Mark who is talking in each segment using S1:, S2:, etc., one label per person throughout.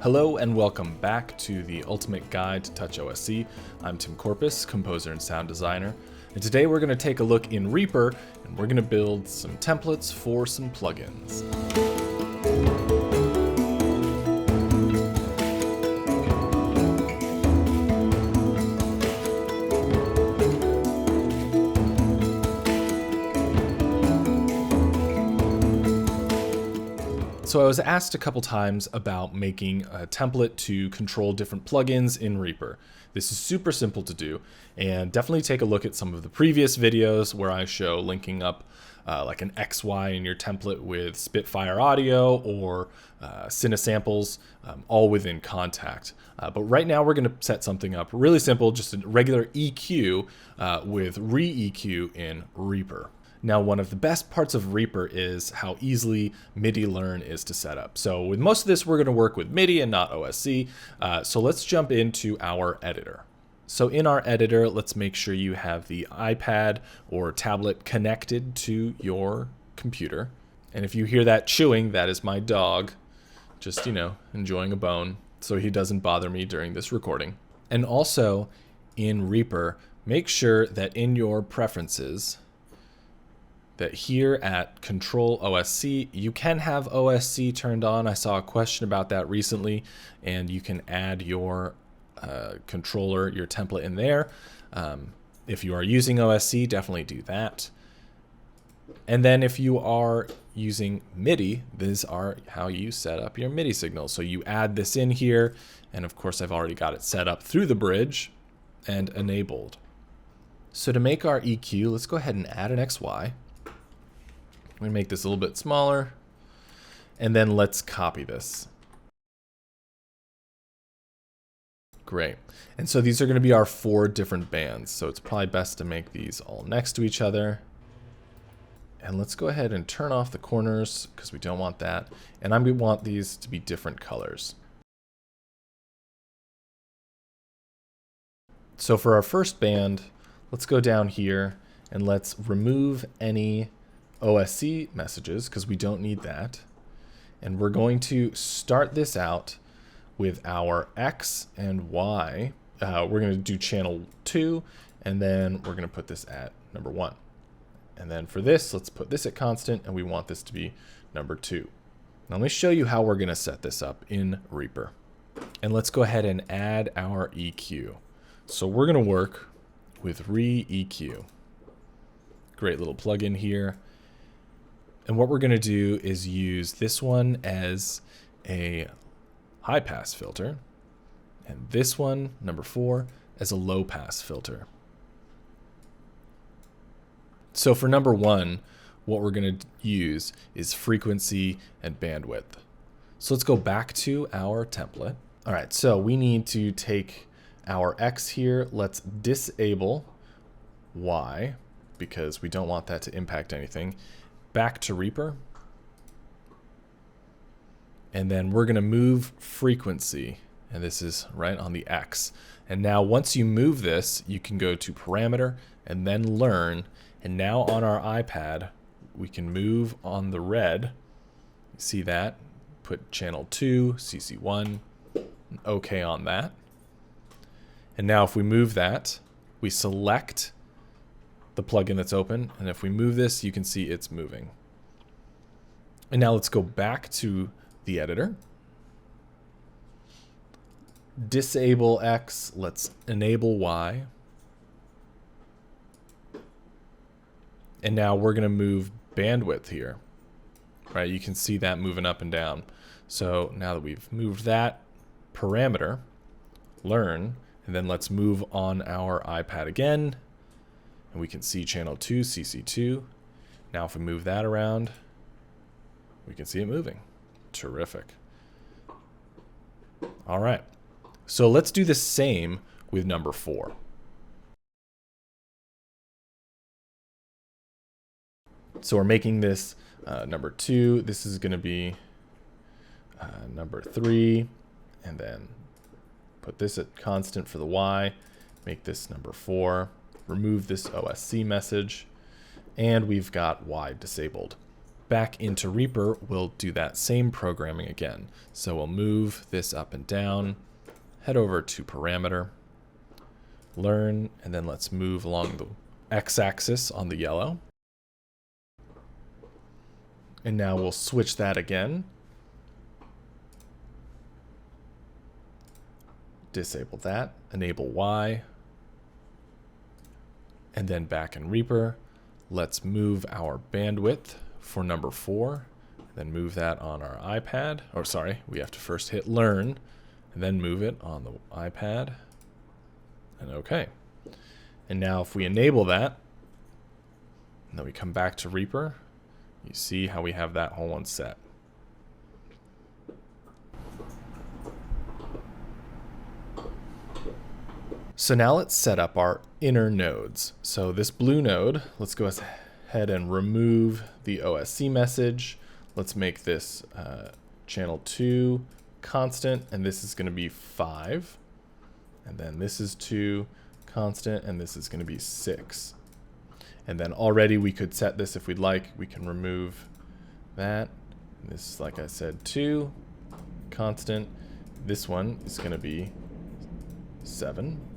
S1: Hello and welcome back to the Ultimate Guide to Touch OSC. I'm Tim Corpus, composer and sound designer, and today we're going to take a look in Reaper and we're going to build some templates for some plugins. So I was asked a couple times about making a template to control different plugins in Reaper. This is super simple to do, and definitely take a look at some of the previous videos where I show linking up like an XY in your template with Spitfire audio or Cinesamples, all within Contact. But right now we're going to set something up really simple, just a regular EQ with ReaEQ in Reaper. Now, one of the best parts of Reaper is how easily MIDI learn is to set up. So with most of this, we're going to work with MIDI and not OSC. So let's jump into our editor. So in our editor, let's make sure you have the iPad or tablet connected to your computer. And if you hear that chewing, that is my dog, just, enjoying a bone, so he doesn't bother me during this recording. And also in Reaper, make sure that in your preferences, that here at Control OSC, you can have OSC turned on. I saw a question about that recently, and you can add your controller, your template in there. If you are using OSC, definitely do that. And then if you are using MIDI, these are how you set up your MIDI signal. So you add this in here, and of course I've already got it set up through the bridge and enabled. So to make our EQ, let's go ahead and add an XY. I'm going to make this a little bit smaller, and then let's copy this. Great. And so these are going to be our 4 different bands. So it's probably best to make these all next to each other. And let's go ahead and turn off the corners because we don't want that. And I'm going to want these to be different colors. So for our first band, let's go down here and let's remove any OSC messages because we don't need that. And we're going to start this out with our X and Y. We're going to do channel 2, and then we're going to put this at number 1. And then for this, let's put this at constant, and we want this to be number 2. Now let me show you how we're going to set this up in Reaper. And let's go ahead and add our EQ. So we're going to work with ReaEQ. Great little plugin here. And what we're going to do is use this one as a high pass filter, and this one, number 4, as a low pass filter. So for number 1, what we're going to use is frequency and bandwidth. So let's go back to our template. All right, so we need to take our X here. Let's disable Y because we don't want that to impact anything. Back to Reaper, and then we're going to move frequency, and this is right on the X. And now once you move this, you can go to parameter and then learn, and now on our iPad we can move on the red. You see that? Put channel 2, CC1, OK on that. And now if we move that, we select the plugin that's open, and if we move this, you can see it's moving. And now let's go back to the editor. Disable X, let's enable Y. And now we're going to move bandwidth here. Right, you can see that moving up and down. So now that we've moved that, parameter, learn, and then let's move on our iPad again. And we can see channel 2, CC2. Now if we move that around, we can see it moving. Terrific. All right. So let's do the same with number 4. So we're making this number 2. This is going to be number 3. And then put this at constant for the Y. Make this number 4. Remove this OSC message, and we've got Y disabled. back into Reaper, we'll do that same programming again. So we'll move this up and down, head over to parameter, learn, and then let's move along the x-axis on the yellow. And now we'll switch that again. Disable that, enable Y, and then back in Reaper, let's move our bandwidth for number 4, then move that on our iPad. Oh, sorry, we have to first hit learn, and then move it on the iPad, and okay. And now if we enable that, and then we come back to Reaper, you see how we have that whole one set. So now let's set up our inner nodes. So this blue node, let's go ahead and remove the OSC message. Let's make this channel 2 constant, and this is going to be 5. And then this is 2 constant, and this is going to be 6. And then already we could set this if we'd like. We can remove that. And this is, like I said, 2 constant. This one is going to be 7.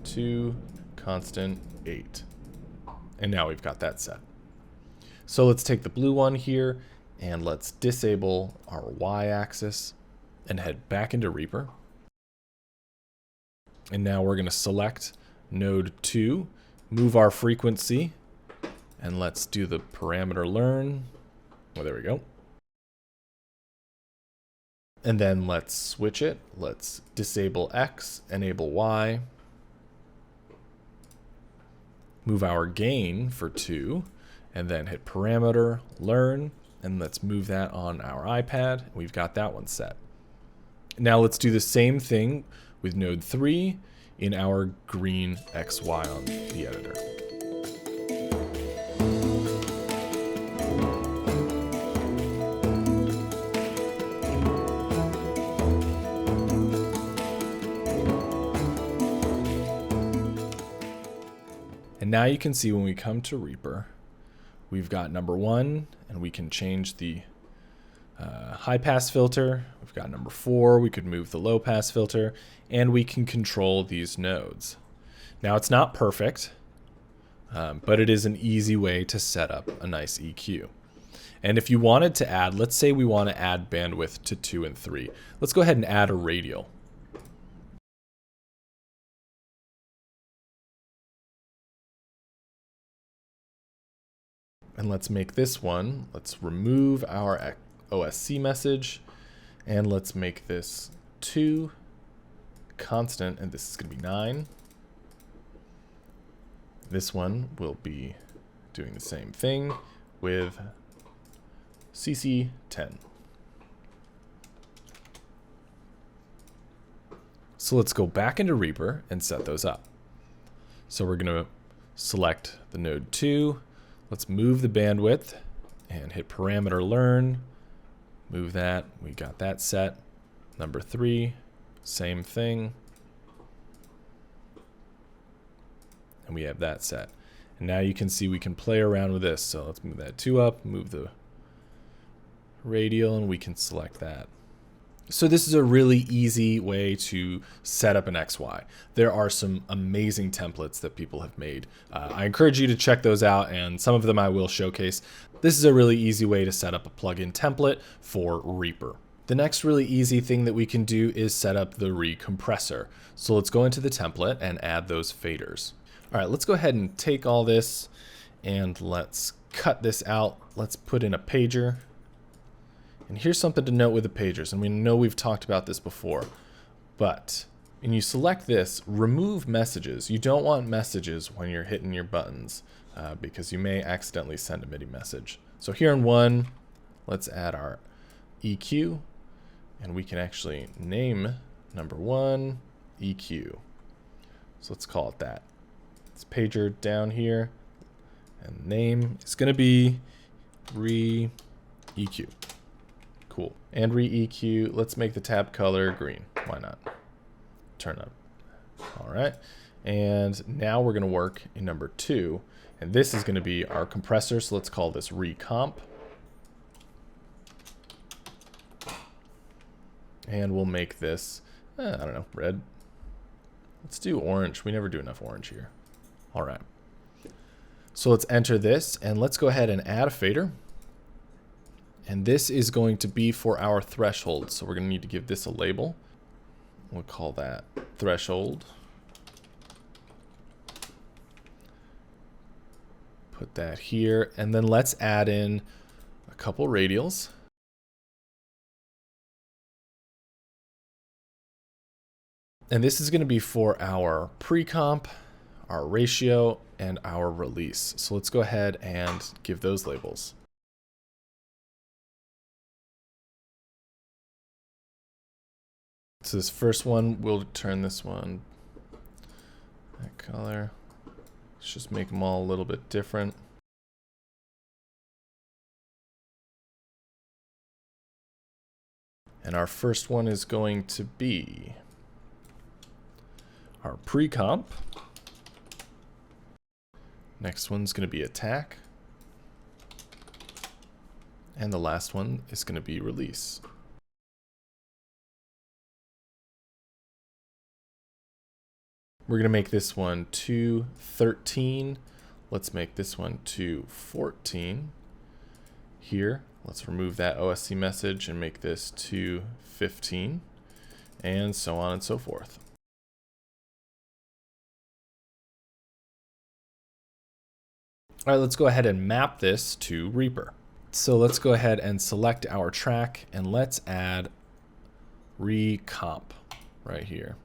S1: 2 constant 8. And now we've got that set. So let's take the blue one here and let's disable our y-axis and head back into Reaper. And now we're going to select node 2, move our frequency, and let's do the parameter learn. Oh, there we go. And then let's switch it. Let's disable X, enable Y. Move our gain for 2, and then hit parameter, learn, and let's move that on our iPad. We've got that one set. Now let's do the same thing with node 3 in our green XY on the editor. And now you can see when we come to Reaper, we've got number 1, and we can change the high pass filter. We've got number 4, we could move the low pass filter, and we can control these nodes. Now it's not perfect, but it is an easy way to set up a nice EQ. And if you wanted to add, let's say we want to add bandwidth to 2 and 3. Let's go ahead and add a radial. And let's make this one, let's remove our OSC message, and let's make this 2 constant, and this is going to be 9. This one will be doing the same thing with CC 10. So let's go back into Reaper and set those up. So we're going to select the node 2. Let's move the bandwidth and hit parameter learn. Move that. We got that set. Number 3, same thing. And we have that set. And now you can see we can play around with this. So let's move that 2 up, move the radial, and we can select that. So this is a really easy way to set up an XY. There are some amazing templates that people have made. I encourage you to check those out, and some of them I will showcase. This is a really easy way to set up a plugin template for Reaper. The next really easy thing that we can do is set up the ReaCompressor. So let's go into the template and add those faders. All right, let's go ahead and take all this and let's cut this out. Let's put in a pager. And here's something to note with the pagers, and we know we've talked about this before, but when you select this, remove messages. You don't want messages when you're hitting your buttons because you may accidentally send a MIDI message. So here in 1, let's add our EQ, and we can actually name number 1 EQ. So let's call it that. It's pager down here, and name is going to be ReaEQ. Cool. And ReaEQ, let's make the tab color green. Why not? Turn up. All right. And now we're going to work in number 2. And this is going to be our compressor, so let's call this ReaComp. And we'll make this, I don't know, red. Let's do orange. We never do enough orange here. All right. So let's enter this, and let's go ahead and add a fader. And this is going to be for our threshold. So we're going to need to give this a label. We'll call that threshold. Put that here, and then let's add in a couple radials. And this is going to be for our pre-comp, our ratio, and our release. So let's go ahead and give those labels. So this first one, we'll turn this one that color. Let's just make them all a little bit different. And our first one is going to be our pre-comp. Next one's going to be attack. And the last one is going to be release. We're going to make this one 213. Let's make this one 214. Here, let's remove that OSC message and make this 215, and so on and so forth. All right, let's go ahead and map this to Reaper. So let's go ahead and select our track, and let's add ReaComp right here.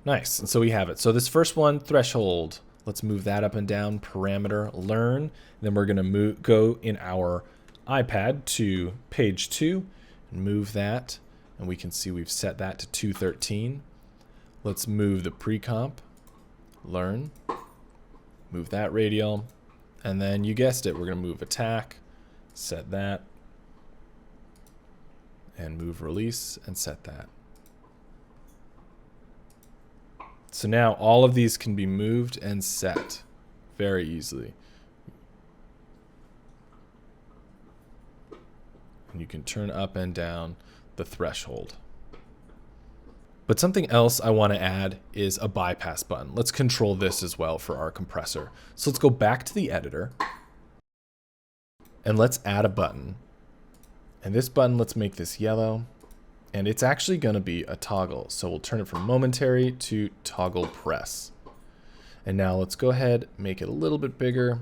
S1: Nice, and so we have it. So this first one, threshold, let's move that up and down, parameter, learn. Then we're gonna go in our iPad to page 2 and move that. And we can see we've set that to 213. Let's move the pre-comp, learn, move that radial. And then you guessed it, we're gonna move attack, set that, and move release and set that. So now all of these can be moved and set very easily. And you can turn up and down the threshold. But something else I want to add is a bypass button. Let's control this as well for our compressor. So let's go back to the editor and let's add a button. And this button, let's make this yellow. And it's actually going to be a toggle. So we'll turn it from momentary to toggle press. And now let's go ahead, make it a little bit bigger,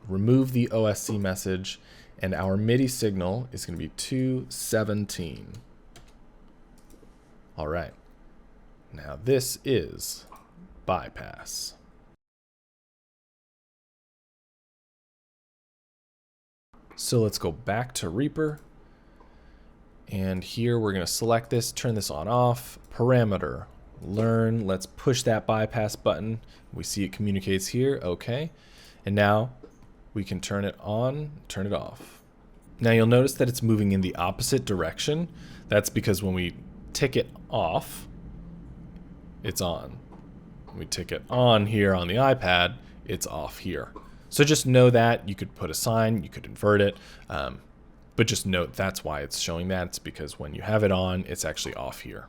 S1: remove the OSC message, and our MIDI signal is going to be 217. All right. Now this is bypass. So let's go back to Reaper. And here we're going to select this, turn this on off, parameter, learn, let's push that bypass button. We see it communicates here, okay. And now we can turn it on, turn it off. Now you'll notice that it's moving in the opposite direction. That's because when we tick it off, it's on. When we tick it on here on the iPad, it's off here. So just know that. You could put a sign, you could invert it. But just note that's why it's showing that. It's because when you have it on, it's actually off here.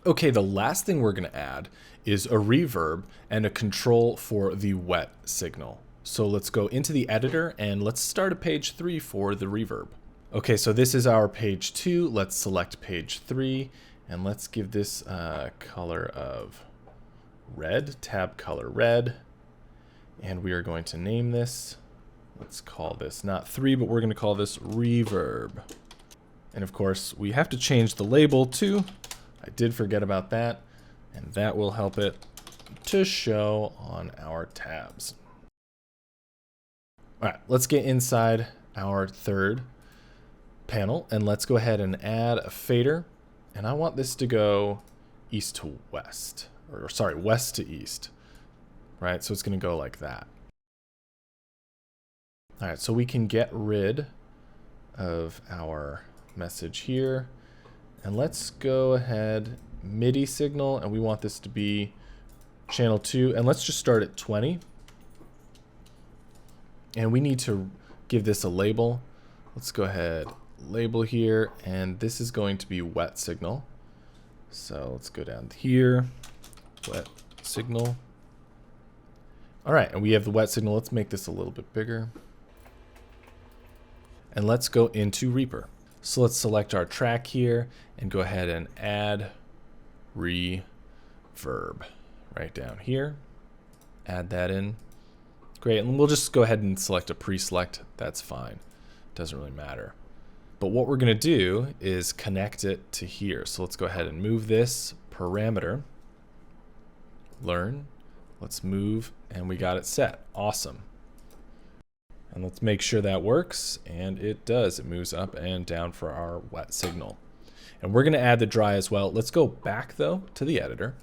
S1: Okay, the last thing we're going to add is a reverb and a control for the wet signal. So let's go into the editor and let's start at page 3 for the reverb. Okay, so this is our page 2. Let's select page 3 and let's give this color of red, tab color red. And we are going to name this. Let's call this not 3, but we're going to call this Reverb. And of course, we have to change the label too. I did forget about that. And that will help it to show on our tabs. All right, let's get inside our third panel and let's go ahead and add a fader. And I want this to go east to west, or sorry, west to east, right? So it's going to go like that. All right, so we can get rid of our message here. And let's go ahead, MIDI signal, and we want this to be channel 2, and let's just start at 20. And we need to give this a label. Let's go ahead, label here, and this is going to be wet signal. So let's go down here, wet signal. All right, and we have the wet signal. Let's make this a little bit bigger. And let's go into Reaper. So let's select our track here and go ahead and add ReaVerb right down here. Add that in. Great, and we'll just go ahead and select a pre-select. That's fine, doesn't really matter. But what we're gonna do is connect it to here. So let's go ahead and move this parameter, learn, let's move, and we got it set. Awesome. And let's make sure that works, and it does. It moves up and down for our wet signal. And we're gonna add the dry as well. Let's go back though to the editor.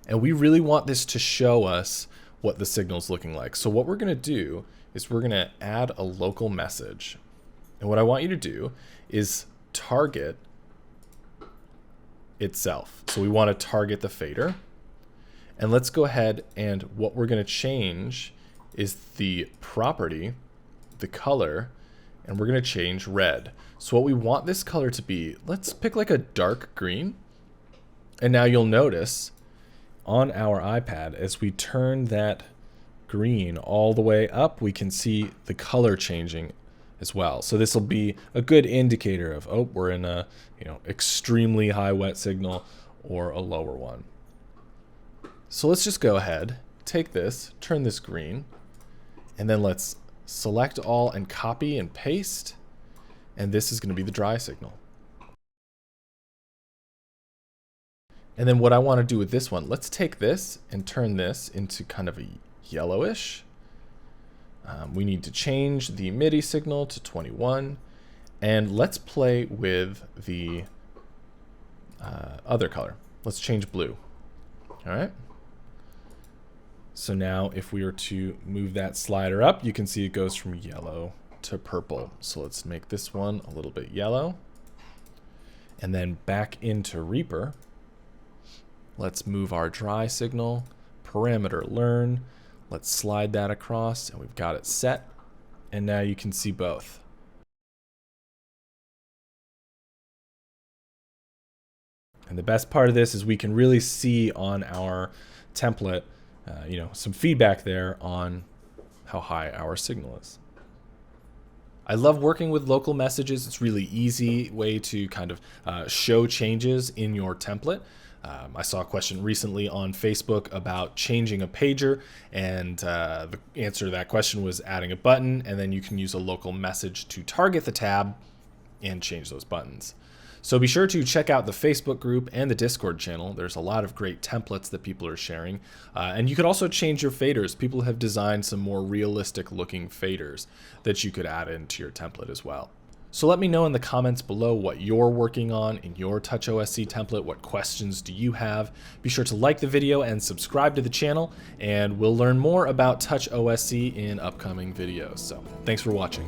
S1: And we really want this to show us what the signal's looking like. So what we're gonna do is we're gonna add a local message. And what I want you to do is target itself. So we wanna target the fader. And let's go ahead, and what we're gonna change is the property, the color, and we're gonna change red. So what we want this color to be, let's pick like a dark green. And now you'll notice on our iPad, as we turn that green all the way up, we can see the color changing as well. So this will be a good indicator of, oh, we're in a extremely high wet signal or a lower one. So let's just go ahead, take this, turn this green, and then let's select all and copy and paste. And this is going to be the dry signal. And then what I want to do with this one, let's take this and turn this into kind of a yellowish. We need to change the MIDI signal to 21. And let's play with the other color. Let's change blue. All right. So now if we were to move that slider up, you can see it goes from yellow to purple. So let's make this one a little bit yellow. And then back into Reaper. Let's move our dry signal, parameter learn. Let's slide that across, and we've got it set. And now you can see both. And the best part of this is we can really see on our template, some feedback there on how high our signal is. I love working with local messages. It's really easy way to kind of show changes in your template. I saw a question recently on Facebook about changing a pager, and the answer to that question was adding a button, and then you can use a local message to target the tab and change those buttons. So be sure to check out the Facebook group and the Discord channel. There's a lot of great templates that people are sharing. And you could also change your faders. People have designed some more realistic looking faders that you could add into your template as well. So let me know in the comments below what you're working on in your TouchOSC template. What questions do you have? Be sure to like the video and subscribe to the channel, and we'll learn more about TouchOSC in upcoming videos. So thanks for watching.